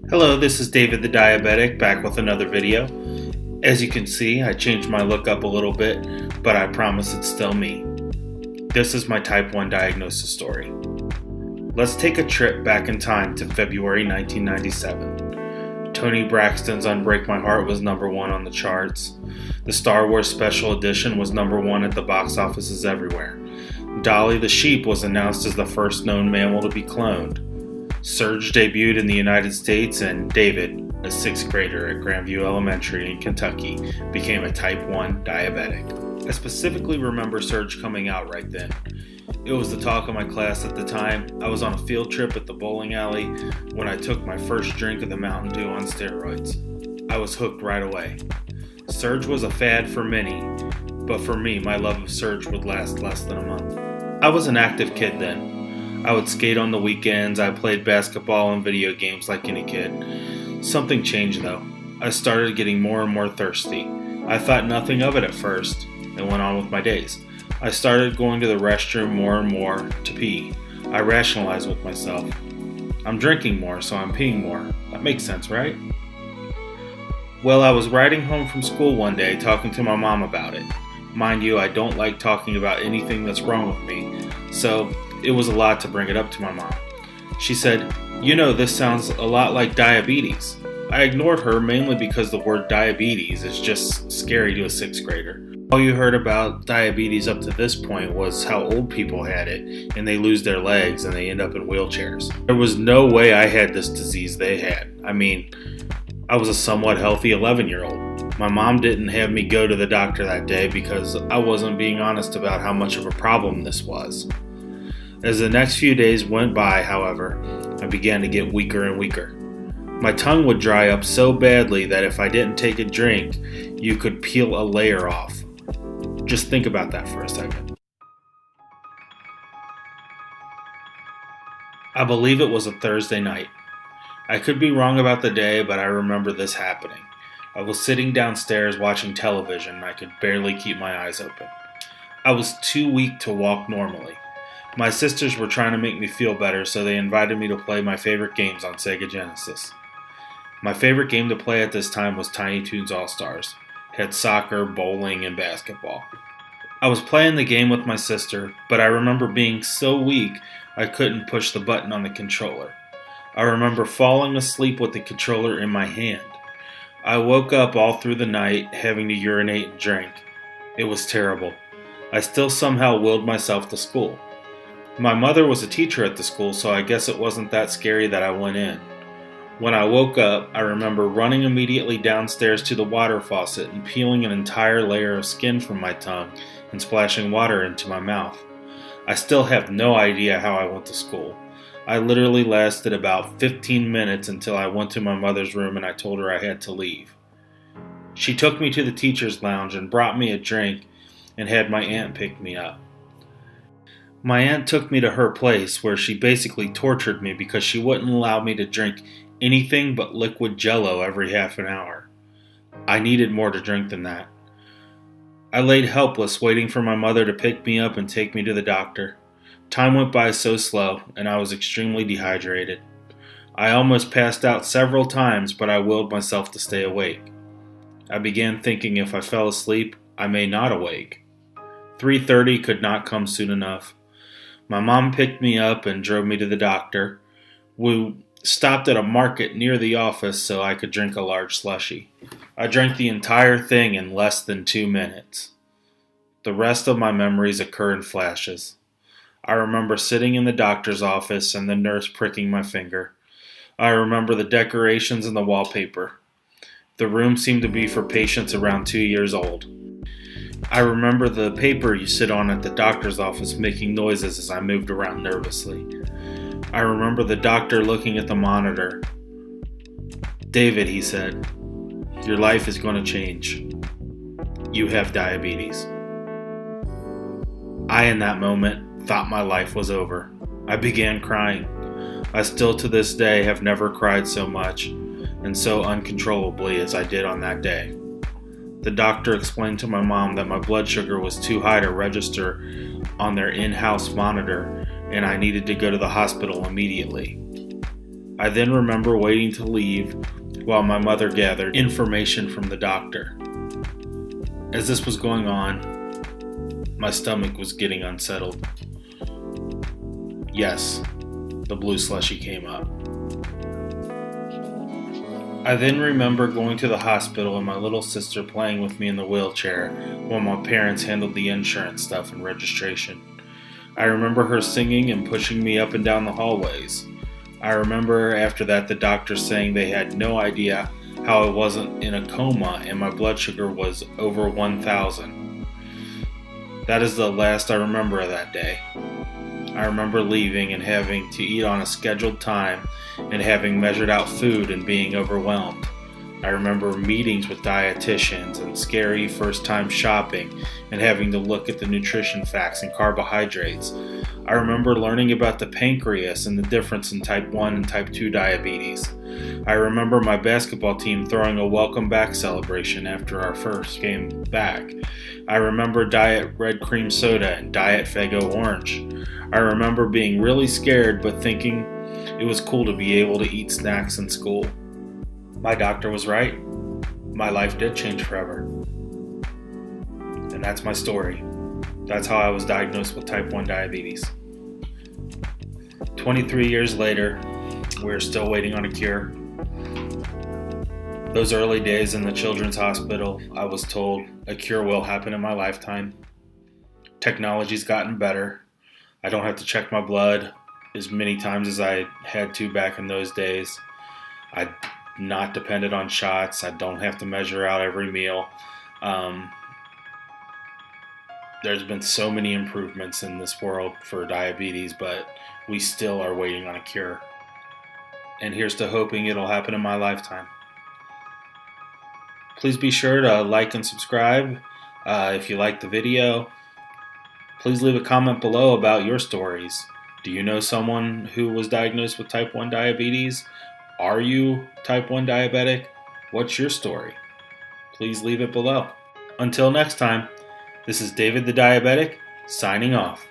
Hello, this is David the Diabetic, back with another video. As you can see, I changed my look up a little bit, but I promise it's still me. This is my type 1 diagnosis story. Let's take a trip back in time to February 1997. Toni Braxton's Unbreak My Heart was number 1 on the charts. The Star Wars Special Edition was number 1 at the box offices everywhere. Dolly the sheep was announced as the first known mammal to be cloned. Surge debuted in the United States, and David, a 6th grader at Grandview Elementary in Kentucky, became a type 1 diabetic. I specifically remember Surge coming out right then. It was the talk of my class at the time. I was on a field trip at the bowling alley when I took my first drink of the Mountain Dew on steroids. I was hooked right away. Surge was a fad for many, but for me, my love of Surge would last less than a month. I was an active kid then. I would skate on the weekends. I played basketball and video games like any kid. Something changed though. I started getting more and more thirsty. I thought nothing of it at first and went on with my days. I started going to the restroom more and more to pee. I rationalized with myself. I'm drinking more, so I'm peeing more. That makes sense, right? Well, I was riding home from school one day talking to my mom about it. Mind you, I don't like talking about anything that's wrong with me, so it was a lot to bring it up to my mom. She said, this sounds a lot like diabetes. I ignored her mainly because the word diabetes is just scary to a 6th grader. All you heard about diabetes up to this point was how old people had it and they lose their legs and they end up in wheelchairs. There was no way I had this disease they had. I was a somewhat healthy 11-year-old. My mom didn't have me go to the doctor that day because I wasn't being honest about how much of a problem this was. As the next few days went by, however, I began to get weaker and weaker. My tongue would dry up so badly that if I didn't take a drink, you could peel a layer off. Just think about that for a second. I believe it was a Thursday night. I could be wrong about the day, but I remember this happening. I was sitting downstairs watching television and I could barely keep my eyes open. I was too weak to walk normally. My sisters were trying to make me feel better, so they invited me to play my favorite games on Sega Genesis. My favorite game to play at this time was Tiny Toons All-Stars. It had soccer, bowling, and basketball. I was playing the game with my sister, but I remember being so weak I couldn't push the button on the controller. I remember falling asleep with the controller in my hand. I woke up all through the night having to urinate and drink. It was terrible. I still somehow willed myself to school. My mother was a teacher at the school, so I guess it wasn't that scary that I went in. When I woke up, I remember running immediately downstairs to the water faucet and peeling an entire layer of skin from my tongue and splashing water into my mouth. I still have no idea how I went to school. I literally lasted about 15 minutes until I went to my mother's room and I told her I had to leave. She took me to the teacher's lounge and brought me a drink and had my aunt pick me up. My aunt took me to her place where she basically tortured me because she wouldn't allow me to drink anything but liquid Jell-O every half an hour. I needed more to drink than that. I laid helpless waiting for my mother to pick me up and take me to the doctor. Time went by so slow and I was extremely dehydrated. I almost passed out several times, but I willed myself to stay awake. I began thinking if I fell asleep, I may not awake. 3:30 could not come soon enough. My mom picked me up and drove me to the doctor. We stopped at a market near the office so I could drink a large slushie. I drank the entire thing in less than 2 minutes. The rest of my memories occur in flashes. I remember sitting in the doctor's office and the nurse pricking my finger. I remember the decorations and the wallpaper. The room seemed to be for patients around 2 years old. I remember the paper you sit on at the doctor's office making noises as I moved around nervously. I remember the doctor looking at the monitor. "David," he said, "your life is going to change. You have diabetes." I, in that moment, thought my life was over. I began crying. I still to this day have never cried so much and so uncontrollably as I did on that day. The doctor explained to my mom that my blood sugar was too high to register on their in-house monitor and I needed to go to the hospital immediately. I then remember waiting to leave while my mother gathered information from the doctor. As this was going on, my stomach was getting unsettled. Yes, the blue slushy came up. I then remember going to the hospital and my little sister playing with me in the wheelchair while my parents handled the insurance stuff and registration. I remember her singing and pushing me up and down the hallways. I remember after that the doctor saying they had no idea how I wasn't in a coma and my blood sugar was over 1,000. That is the last I remember of that day. I remember leaving and having to eat on a scheduled time and having measured out food and being overwhelmed. I remember meetings with dietitians and scary first-time shopping and having to look at the nutrition facts and carbohydrates. I remember learning about the pancreas and the difference in type 1 and type 2 diabetes. I remember my basketball team throwing a welcome back celebration after our first game back. I remember Diet Red Cream Soda and Diet Fago Orange. I remember being really scared but thinking it was cool to be able to eat snacks in school. My doctor was right. My life did change forever. And that's my story. That's how I was diagnosed with type 1 diabetes. 23 years later, we're still waiting on a cure. Those early days in the children's hospital, I was told a cure will happen in my lifetime. Technology's gotten better. I don't have to check my blood as many times as I had to back in those days. I'm not dependent on shots. I don't have to measure out every meal. There's been so many improvements in this world for diabetes, but we still are waiting on a cure. And here's to hoping it'll happen in my lifetime. Please be sure to like and subscribe if you like the video. Please leave a comment below about your stories. Do you know someone who was diagnosed with type 1 diabetes? Are you type 1 diabetic? What's your story? Please leave it below. Until next time, this is David the Diabetic, signing off.